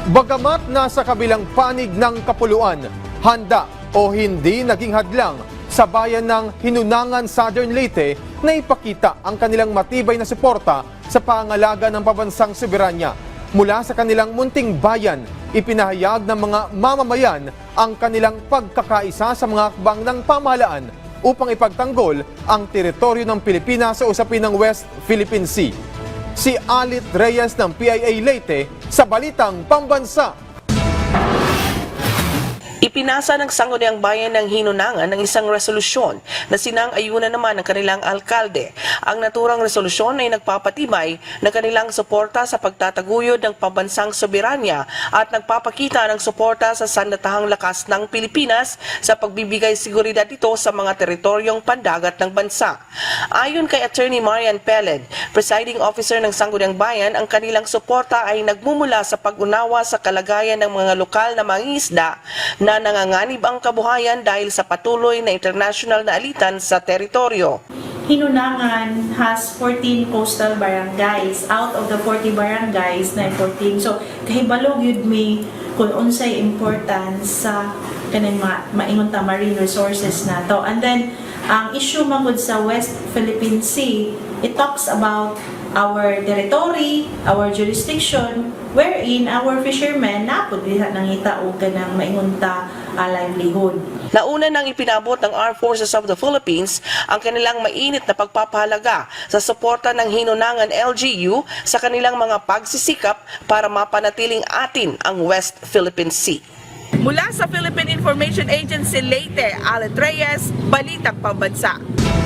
Bagamat nasa kabilang panig ng kapuluan, handa o hindi naging hadlang sa bayan ng Hinunangan, Southern Leyte na ipakita ang kanilang matibay na suporta sa pangalaga ng pabansang soberanya. Mula sa kanilang munting bayan, ipinahayag ng mga mamamayan ang kanilang pagkakaisa sa mga hakbang ng pamahalaan upang ipagtanggol ang teritoryo ng Pilipinas sa usapin ng West Philippine Sea. Si Alit Reyes ng PIA Leyte sa Balitang Pambansa. Ipinasa ng Sangguniang Bayan ng Hinunangan ng isang resolusyon na sinang-ayunan naman ng kanilang alkalde. Ang naturang resolusyon ay nagpapatibay ng kanilang suporta sa pagtataguyod ng pambansang soberanya at nagpapakita ng suporta sa sandatahang lakas ng Pilipinas sa pagbibigay seguridad ito sa mga teritoryong pandagat ng bansa. Ayon kay Attorney Marian Peled, presiding officer ng Sangguniang Bayan, ang kanilang suporta ay nagmumula sa pag-unawa sa kalagayan ng mga lokal na mangingisda na nanganganib ang kabuhayan dahil sa patuloy na international na alitan sa teritoryo. Hinunangan has 14 coastal barangays. Out of the 40 barangays na 14. So, kahibalog yun may kung unsay importance sa kaning maingon ta marine resources na to. And then, ang issue mangod sa West Philippine Sea, it talks about our territory, our jurisdiction, wherein our fishermen napod diha nangita og kanang maingunta livelihood. Nauna nang ipinabot ng Armed Forces of the Philippines ang kanilang mainit na pagpapahalaga sa suporta ng Hinunangan LGU sa kanilang mga pagsisikap para mapanatiling atin ang West Philippine Sea. Mula sa Philippine Information Agency Leyte, Alit Reyes, Balitang Pambansa.